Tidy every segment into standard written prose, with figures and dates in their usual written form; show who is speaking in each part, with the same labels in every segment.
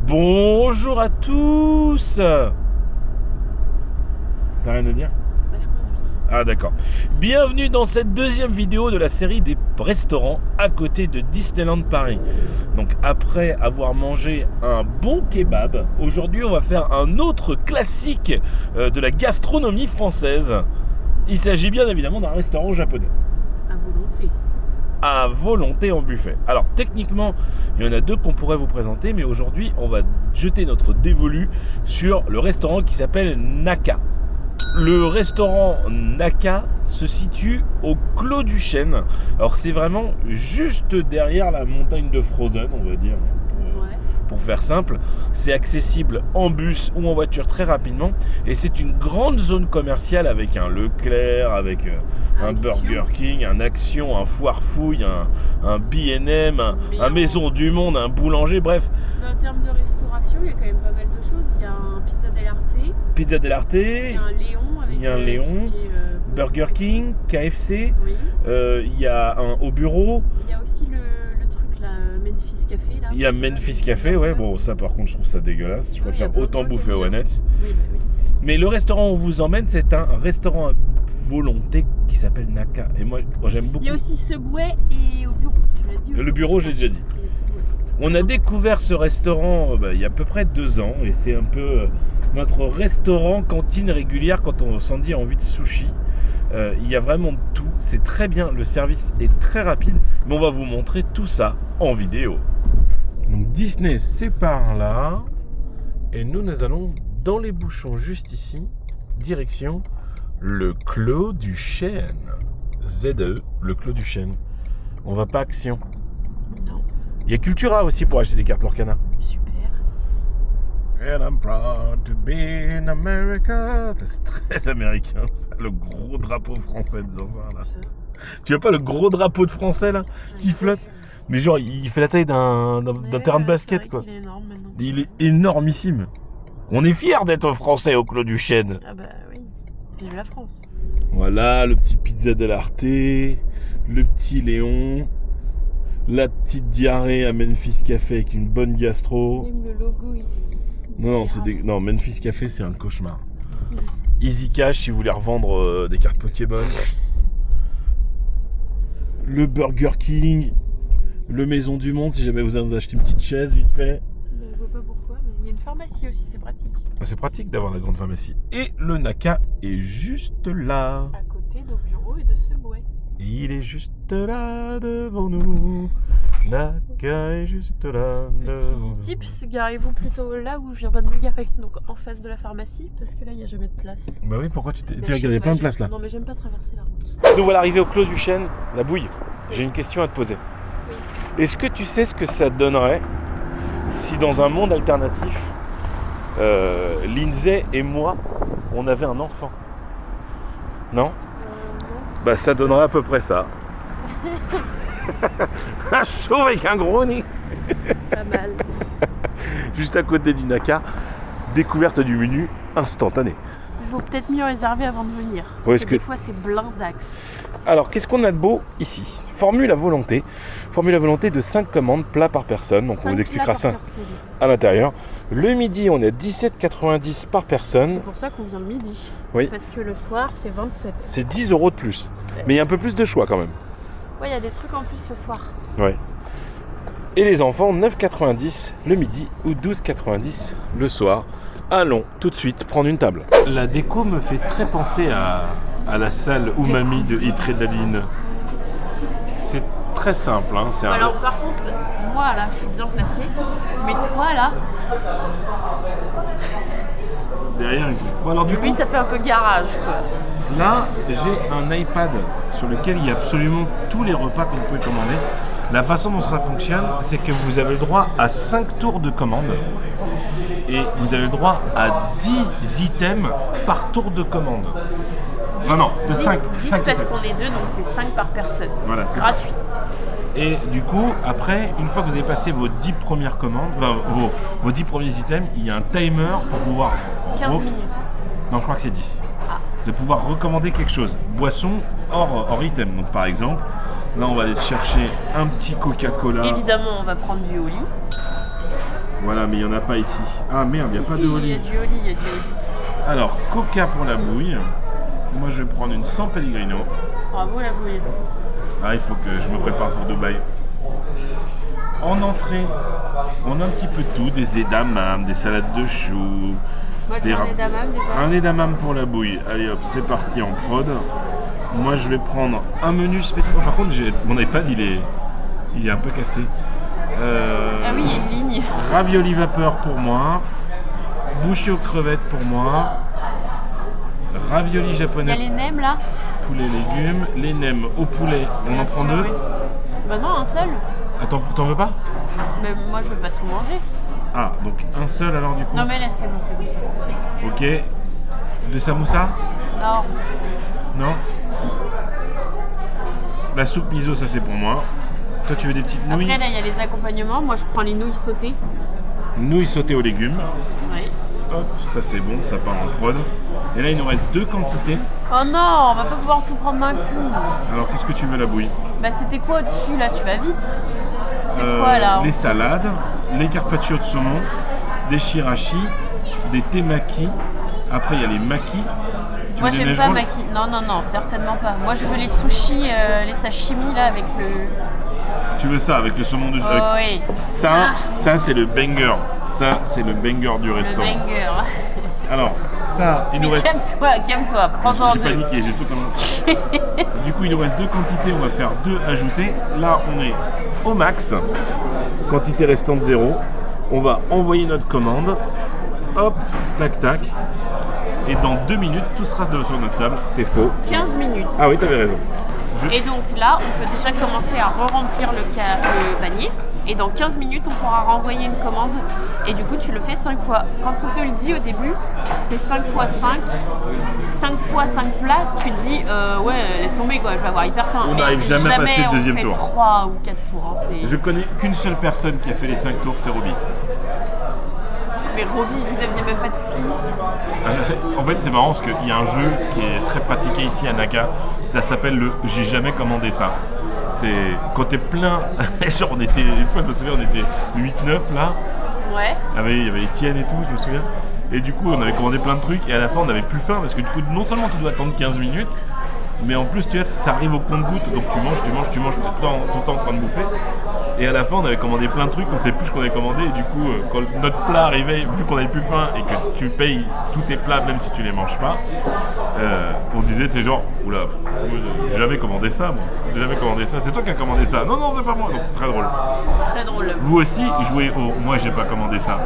Speaker 1: Bonjour à tous. T'as rien à dire?
Speaker 2: Bah, je conduis.
Speaker 1: Ah d'accord. Bienvenue dans cette deuxième vidéo de la série des restaurants à côté de Disneyland Paris. Donc après avoir mangé un bon kebab, aujourd'hui on va faire un autre classique de la gastronomie française. Il s'agit bien évidemment d'un restaurant japonais.
Speaker 2: À volonté.
Speaker 1: À volonté en buffet. Alors techniquement, il y en a deux qu'on pourrait vous présenter, mais aujourd'hui on va jeter notre dévolu sur le restaurant qui s'appelle Naka. Le restaurant Naka se situe au Clos du Chêne. Alors c'est vraiment juste derrière la montagne de Frozen, on va dire, pour faire simple. C'est accessible en bus ou en voiture très rapidement. Et c'est une grande zone commerciale avec un Leclerc, avec un Burger King, un Action, un Foire Fouille, un B&M, un Maison du Monde, un boulanger, bref.
Speaker 2: Mais en termes de restauration, il y a quand même pas mal de choses. Il y a un Pizza dell'Arte.
Speaker 1: Pizza dell'Arte.
Speaker 2: Il y a un Léon.
Speaker 1: Il y a un Léon. Burger King, KFC.
Speaker 2: Oui.
Speaker 1: Il y a un Au Bureau.
Speaker 2: Il y a aussi le truc là, Memphis Café là.
Speaker 1: Il y a Memphis Café, ouais. Bon, ça par contre, je trouve ça dégueulasse. Je préfère autant bouffer au Annette.
Speaker 2: Oui, bah oui.
Speaker 1: Mais le restaurant où on vous emmène, c'est un restaurant à volonté qui s'appelle Naka. Et moi, j'aime beaucoup.
Speaker 2: Il y a aussi Subway et Au Bureau. Tu l'as dit.
Speaker 1: Le Bureau, j'ai déjà dit. On a découvert ce restaurant il y a à peu près 2 ans. Et c'est un peu notre restaurant cantine régulière quand on s'en dit envie de sushi. Il y a vraiment de tout. C'est très bien. Le service est très rapide. Mais on va vous montrer tout ça en vidéo. Donc Disney, c'est par là. Et nous allons dans les bouchons juste ici. Direction le Clos du Chêne. ZE, le Clos du Chêne. On va pas Action.
Speaker 2: Non.
Speaker 1: Il y a Cultura aussi pour acheter des cartes Lorcana.
Speaker 2: Super.
Speaker 1: And I'm proud to be in America. Ça c'est très américain, ça. Le gros drapeau français de Zinzin là. Tu vois pas le gros drapeau de français là qui flotte? Mais genre il fait la taille d'un terrain de basket quoi.
Speaker 2: Il est énorme maintenant.
Speaker 1: Il est énormissime. On est fiers d'être français au Clos du Chêne.
Speaker 2: Ah bah oui. Vive la France.
Speaker 1: Voilà le petit Pizza dell'Arte, le petit Léon, la petite diarrhée à Memphis Café avec une bonne gastro.
Speaker 2: Même le logo il...
Speaker 1: Non, Memphis Café c'est un cauchemar. Easy Cash si vous voulez revendre des cartes Pokémon. Le Burger King, le Maison du Monde si jamais vous avez acheté une petite chaise vite fait.
Speaker 2: Je vois pas pourquoi, mais il y a une pharmacie aussi, c'est pratique.
Speaker 1: C'est pratique d'avoir la grande pharmacie. Et le Naka est juste là.
Speaker 2: À côté d'Au Bureau et de Subway.
Speaker 1: Il est juste là devant nous. Naka est juste là devant nous.
Speaker 2: Petit tips, garez-vous plutôt là où je viens pas de me garer, donc en face de la pharmacie, parce que là il n'y a jamais de place.
Speaker 1: Bah oui, pourquoi tu as gardé plein de place là?
Speaker 2: Non mais j'aime pas traverser la route.
Speaker 1: Nous voilà arrivés au Clos du Chêne, la bouille. J'ai une question à te poser.
Speaker 2: Oui.
Speaker 1: Est-ce que tu sais ce que ça donnerait si dans un monde alternatif, Lindsay et moi, on avait un enfant? Non?
Speaker 2: Non.
Speaker 1: Bah ça donnerait à peu près ça. Un chauve avec un gros nez.
Speaker 2: Pas mal.
Speaker 1: Juste à côté du Naka, découverte du menu instantané.
Speaker 2: Il faut peut-être mieux réserver avant de venir. Parce
Speaker 1: Ouais,
Speaker 2: que des fois c'est blindax.
Speaker 1: Alors, qu'est-ce qu'on a de beau ici? Formule à volonté. Formule à volonté de 5 commandes, plats par personne. Donc, on vous expliquera ça à l'intérieur. Le midi, on est à 17,90 par personne.
Speaker 2: C'est pour ça qu'on vient le midi.
Speaker 1: Oui.
Speaker 2: Parce que le soir, c'est 27.
Speaker 1: C'est 10 € de plus. Mais il y a un peu plus de choix quand même.
Speaker 2: Ouais, il y a des trucs en plus le soir.
Speaker 1: Ouais. Et les enfants, 9,90 le midi ou 12,90 le soir. Allons tout de suite prendre une table. La déco me fait très penser à la salle Umami de Hitredaline. C'est très simple. Hein. C'est
Speaker 2: Alors par contre, moi là, je suis bien placée. Mais toi là,
Speaker 1: derrière. Bon, alors, du
Speaker 2: lui
Speaker 1: coup,
Speaker 2: ça fait un peu garage quoi.
Speaker 1: là, j'ai un iPad sur lequel il y a absolument tous les repas que vous pouvez commander. La façon dont ça fonctionne, c'est que vous avez le droit à 5 tours de commande et vous avez le droit à 10 items par tour de commande. Enfin non, de 5.
Speaker 2: 10 parce qu'on est deux, donc c'est 5 par personne.
Speaker 1: Voilà, c'est
Speaker 2: gratuit.
Speaker 1: Ça. Et du coup, après, une fois que vous avez passé vos 10 premières commandes, enfin vos 10 premiers items, il y a un timer pour pouvoir...
Speaker 2: 15 minutes.
Speaker 1: Non, je crois que c'est 10. De pouvoir recommander quelque chose. Boisson hors item. Donc par exemple, là on va aller chercher un petit Coca-Cola.
Speaker 2: Évidemment, on va prendre du Oli.
Speaker 1: Voilà, mais il n'y en a pas ici. Ah merde, il n'y a pas de
Speaker 2: Il y
Speaker 1: Oli.
Speaker 2: a du Oli, il y a du Oli.
Speaker 1: Alors, Coca pour la bouille. Moi, je vais prendre une sans Pellegrino.
Speaker 2: Bravo la bouille.
Speaker 1: Ah, il faut que je me prépare pour Dubaï. En entrée, on a un petit peu de tout. Des edamame, des salades de choux.
Speaker 2: Moi, je
Speaker 1: des
Speaker 2: prends un edamame déjà.
Speaker 1: Un edamame pour la bouille. Allez hop, c'est parti en prod. Moi, je vais prendre un menu spécial. Par contre, mon iPad, il est un peu cassé.
Speaker 2: Ah oui, il y a une ligne.
Speaker 1: Ravioli vapeur pour moi. Bouchée aux crevettes pour moi. Ravioli
Speaker 2: Il y a
Speaker 1: japonais.
Speaker 2: les nems là.
Speaker 1: Poulet légumes. Les nems au poulet, on en prend deux.
Speaker 2: Oui. Bah non, un seul.
Speaker 1: Attends, t'en veux pas?
Speaker 2: Mais moi je veux pas tout manger.
Speaker 1: Ah, donc un seul alors du coup.
Speaker 2: Non mais là c'est bon, c'est bon.
Speaker 1: Ok. De samoussa?
Speaker 2: Non.
Speaker 1: Non? La soupe miso, ça c'est pour moi. Toi tu veux des petites nouilles?
Speaker 2: Après là il y a les accompagnements. Moi je prends les nouilles sautées.
Speaker 1: Nouilles sautées aux légumes.
Speaker 2: Ouais.
Speaker 1: Hop, ça c'est bon, ça part en prod. Et là il nous reste deux quantités.
Speaker 2: Oh non, on va pas pouvoir tout prendre d'un coup.
Speaker 1: Alors qu'est-ce que tu veux la bouille?
Speaker 2: Bah c'était quoi au-dessus là? Tu vas vite. C'est quoi là?
Speaker 1: Les salades, les carpaccio de saumon, des shirashi, des temaki. Après il y a les maki. Tu
Speaker 2: Moi
Speaker 1: veux des
Speaker 2: j'aime
Speaker 1: neige
Speaker 2: pas
Speaker 1: rolls?
Speaker 2: maki. Non, non, non, certainement pas. Moi je veux les sushis, les sashimi là avec le.
Speaker 1: Tu veux ça avec le saumon de...
Speaker 2: Oh, oui.
Speaker 1: Ça c'est le banger. Ça c'est le banger du
Speaker 2: Le
Speaker 1: restaurant.
Speaker 2: banger.
Speaker 1: Alors ça, il nous
Speaker 2: Mais
Speaker 1: reste...
Speaker 2: calme-toi, prends-en
Speaker 1: J'ai
Speaker 2: deux.
Speaker 1: paniqué, j'ai totalement... Du coup, il nous reste deux quantités, on va faire deux ajoutés. Là, on est au max. Quantité restante 0. On va envoyer notre commande. Hop, tac, tac. Et dans 2 minutes, tout sera sur notre table. C'est faux.
Speaker 2: 15 minutes.
Speaker 1: Ah oui, t'avais raison.
Speaker 2: Et donc là, on peut déjà commencer à re-remplir le panier. Et dans 15 minutes, on pourra renvoyer une commande. Et du coup, tu le fais 5 fois. Quand on te le dit au début, c'est 5 fois 5. 5 fois 5 plats, tu te dis, ouais, laisse tomber quoi, je vais avoir hyper faim.
Speaker 1: On
Speaker 2: Mais
Speaker 1: n'arrive jamais à passer le deuxième
Speaker 2: on
Speaker 1: tour.
Speaker 2: fait 3 ou 4 tours. Hein,
Speaker 1: Je connais qu'une seule personne qui a fait les 5 tours, c'est Roby.
Speaker 2: Mais Roby, vous aviez même pas tout fini.
Speaker 1: En fait, c'est marrant parce qu'il y a un jeu qui est très pratiqué ici à Naka. Ça s'appelle le J'ai jamais commandé ça. C'est quand t'es plein. Genre, on était, une fois, je me souviens, on était 8-9 là.
Speaker 2: Ouais.
Speaker 1: Il y avait Étienne et tout, je me souviens. Et du coup, on avait commandé plein de trucs et à la fin, on n'avait plus faim parce que du coup, non seulement tu dois attendre 15 minutes, mais en plus, tu arrives au compte-gouttes, donc tu manges, tout le temps en train de bouffer. Et à la fin, on avait commandé plein de trucs, on savait plus ce qu'on avait commandé. Et du coup, quand notre plat arrivait, vu qu'on avait plus faim et que tu payes tous tes plats, même si tu les manges pas, on disait, c'est genre, oula, j'ai jamais commandé ça, moi. J'ai jamais commandé ça. C'est toi qui as commandé ça. Non, c'est pas moi. Donc c'est très drôle.
Speaker 2: Très drôle.
Speaker 1: Vous aussi, jouez au moi, j'ai pas commandé ça.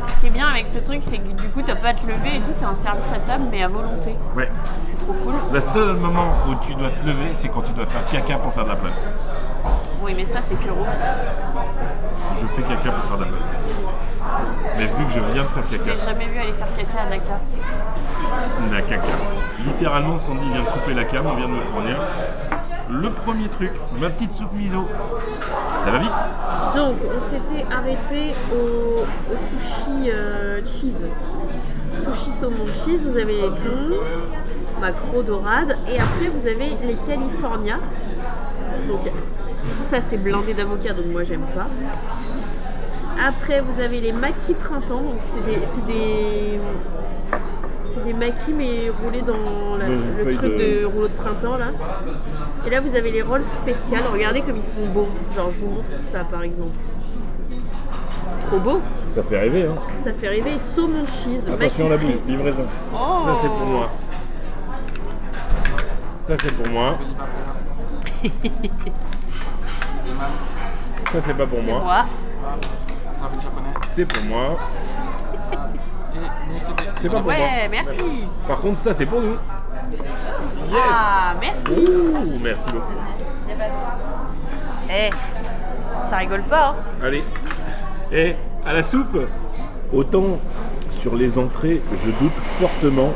Speaker 2: Ce qui est bien avec ce truc, c'est que du coup, t'as pas à te lever et tout, c'est un service à table, mais à volonté.
Speaker 1: Ouais.
Speaker 2: C'est trop cool.
Speaker 1: Le seul moment où tu dois te lever, c'est quand tu dois faire caca pour faire de la place.
Speaker 2: Oui, mais ça, c'est que Roby.
Speaker 1: Je fais caca pour faire de la place. Mais vu que je viens de faire
Speaker 2: Je
Speaker 1: caca,
Speaker 2: t'ai jamais vu aller faire caca à Naka.
Speaker 1: la caca. Littéralement, Sandy vient de couper la cam, on vient de me fournir. Le premier truc, ma petite soupe miso. Ça va vite?
Speaker 2: Donc, on s'était arrêté au sushi cheese. Sushi saumon cheese, vous avez les thons, maquereau dorade, et après vous avez les California. Donc, ça c'est blindé d'avocat, donc moi j'aime pas. Après, vous avez les maquis printemps, donc c'est des maquis mais roulés dans le truc de rouleau de printemps là. Et là vous avez les rolls spéciales, regardez comme ils sont beaux. Genre je vous montre ça par exemple. Trop beau.
Speaker 1: Ça fait rêver, hein.
Speaker 2: Ça fait rêver. Saumon cheese.
Speaker 1: Attention la
Speaker 2: maquis
Speaker 1: boule,
Speaker 2: frit.
Speaker 1: livraison.
Speaker 2: Oh.
Speaker 1: Ça c'est pour moi. Ça c'est pour moi. Ça c'est pas pour
Speaker 2: C'est
Speaker 1: moi.
Speaker 2: moi.
Speaker 3: Ramen japonais.
Speaker 1: C'est pour moi.
Speaker 3: Et nous, c'était.
Speaker 1: C'est pas pour moi.
Speaker 2: Ouais, merci.
Speaker 1: Par contre, ça c'est pour nous. Yes.
Speaker 2: Ah, merci.
Speaker 1: Ouh, merci beaucoup.
Speaker 2: Eh, ça rigole pas, hein.
Speaker 1: Allez. Et à la soupe. Autant sur les entrées, je doute fortement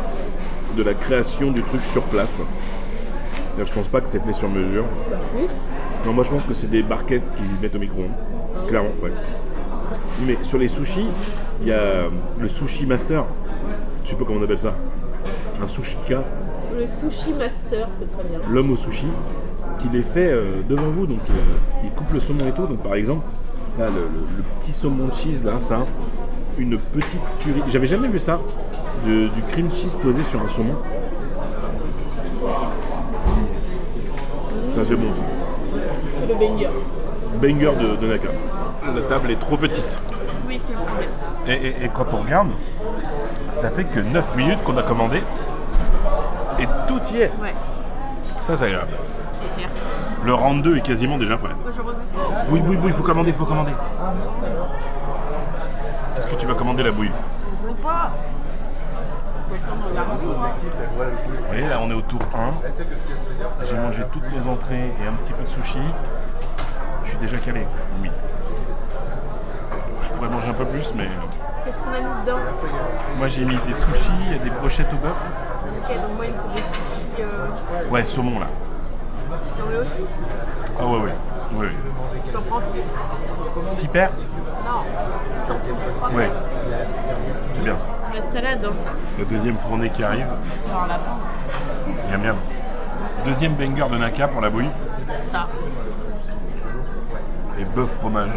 Speaker 1: de la création du truc sur place. C'est-à-dire que je pense pas que c'est fait sur mesure. Non, moi je pense que c'est des barquettes qu'ils mettent au micro-ondes. Clairement, ouais. Mais sur les sushis, il y a le sushi master. Je sais pas comment on appelle ça. Un sushika,
Speaker 2: Le sushi master, c'est très bien.
Speaker 1: l'homme au sushi, qui les fait devant vous. Donc il coupe le saumon et tout. Donc par exemple, Là, le petit saumon cheese, là, ça, une petite tuerie. J'avais jamais vu ça, du cream cheese posé sur un saumon. Ça, c'est bon, ça.
Speaker 2: Le banger.
Speaker 1: Banger de Naka. La table est trop petite.
Speaker 2: Oui, c'est le problème.
Speaker 1: Et quand on regarde, ça fait que 9 minutes qu'on a commandé. Et tout y est.
Speaker 2: Ouais,
Speaker 1: Ça, c'est agréable.
Speaker 2: c'est clair.
Speaker 1: Le round 2 est quasiment déjà prêt.
Speaker 2: Moi, je refuse.
Speaker 1: Bouille, il faut commander, Est-ce que tu vas commander la bouille?
Speaker 2: Ou pas.
Speaker 1: Vous voyez, là, on est au tour 1. J'ai mangé toutes mes entrées et un petit peu de sushi. Je suis déjà calé, limite. Je pourrais manger un peu plus, mais
Speaker 2: Qu'est-ce qu'on a mis dedans?
Speaker 1: moi j'ai mis des sushis, il y a des brochettes au bœuf.
Speaker 2: Ok, donc moi, il me faut des sushis.
Speaker 1: Ouais, saumon là.
Speaker 2: J'en veux aussi.
Speaker 1: Ah ouais.
Speaker 2: J'en prends 6.
Speaker 1: 6 paires?
Speaker 2: Non, 6 centimes, 3.
Speaker 1: Ouais. C'est bien ça.
Speaker 2: La salade. Hein.
Speaker 1: La deuxième fournée qui arrive.
Speaker 2: Genre lapin.
Speaker 1: Bien. Deuxième banger de Naka pour la bouille.
Speaker 2: Ça.
Speaker 1: Et bœuf fromage.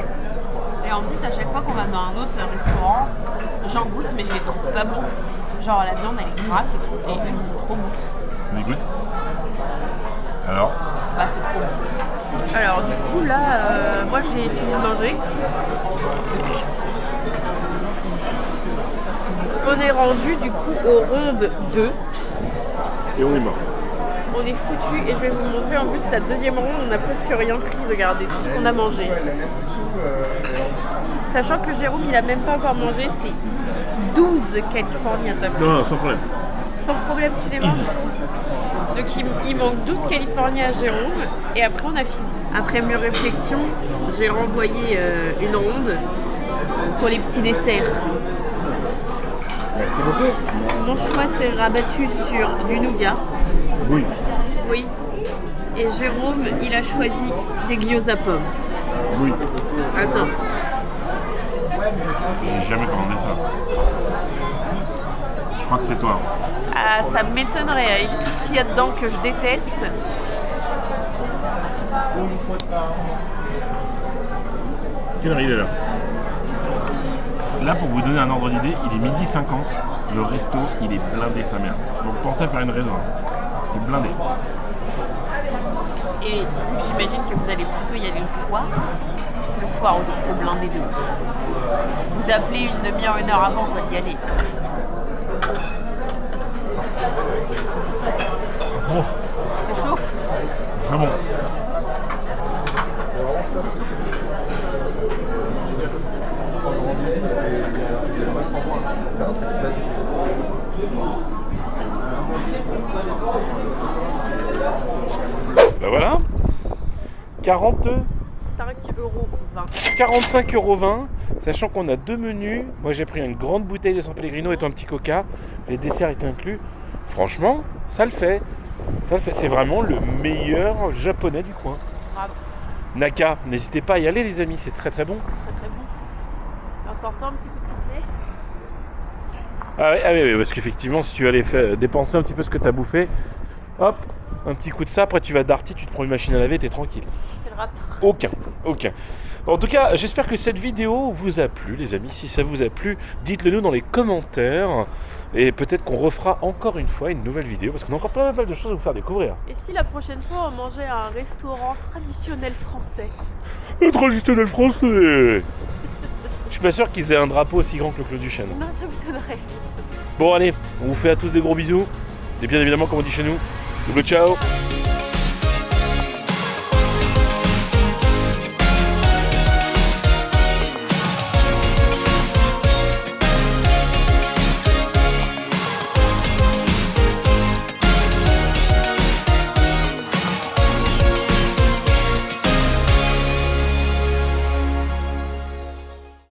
Speaker 2: Et en plus, à chaque fois qu'on va dans un autre restaurant, j'en goûte, mais je les trouve pas bons. Genre la viande, elle est grasse et tout, et eux, c'est trop bon.
Speaker 1: On y goûte? Alors?
Speaker 2: Bah, c'est trop bon. Alors, du coup, là, moi, j'ai fini de manger. On est rendu, du coup, au ronde 2.
Speaker 1: Et on est mort.
Speaker 2: On est foutu, et je vais vous montrer en plus la deuxième ronde, on a presque rien pris, regardez tout ce qu'on a mangé. Sachant que Jérôme, il a même pas encore mangé, c'est 12 California Top.
Speaker 1: Non, sans problème.
Speaker 2: Sans problème, tu les manges. Donc il manque 12 California à Jérôme, et après on a fini. Après mûre réflexion, j'ai renvoyé une ronde pour les petits desserts.
Speaker 1: Merci beaucoup.
Speaker 2: Mon choix s'est rabattu sur du nougat.
Speaker 1: Oui.
Speaker 2: Oui. Et Jérôme, il a choisi des gyoza pommes.
Speaker 1: Oui.
Speaker 2: Attends.
Speaker 1: J'ai jamais commandé ça. Je crois que c'est toi.
Speaker 2: Ah, ça m'étonnerait avec tout ce qu'il y a dedans que je déteste.
Speaker 1: Quelle heure il est là? Là, pour vous donner un ordre d'idée, il est 12h50. Le resto, il est blindé sa mère. Donc pensez à faire une raison. C'est blindé.
Speaker 2: Et vu que j'imagine que vous allez plutôt y aller le soir aussi c'est blindé de ouf. Vous appelez une demi-heure, 1 heure avant, on va y aller.
Speaker 1: Bon,
Speaker 2: C'est chaud?
Speaker 1: c'est bon. Ben voilà. 45,20 €, sachant qu'on a 2 menus. Moi j'ai pris une grande bouteille de San Pellegrino et un petit coca. Les desserts étaient inclus. Franchement, ça le fait. C'est vraiment le meilleur japonais du coin.
Speaker 2: Bravo.
Speaker 1: Naka, n'hésitez pas à y aller les amis, c'est très très bon.
Speaker 2: Très bon. En sortant un petit coup de soufflet.
Speaker 1: Ah oui, parce qu'effectivement si tu allais dépenser un petit peu ce que tu as bouffé, hop, un petit coup de ça, après tu vas à Darty, tu te prends une machine à laver, t'es tranquille.
Speaker 2: C'est le rap.
Speaker 1: Aucun. En tout cas, j'espère que cette vidéo vous a plu, les amis. Si ça vous a plu, dites-le nous dans les commentaires. Et peut-être qu'on refera encore une fois une nouvelle vidéo, parce qu'on a encore pas mal de choses à vous faire découvrir.
Speaker 2: Et si la prochaine fois on mangeait à un restaurant traditionnel français?
Speaker 1: Le traditionnel français. Je suis pas sûr qu'ils aient un drapeau aussi grand que le Clos du Chêne.
Speaker 2: Non, ça m'étonnerait.
Speaker 1: Bon allez, on vous fait à tous des gros bisous. Et bien évidemment, comme on dit chez nous, double ciao.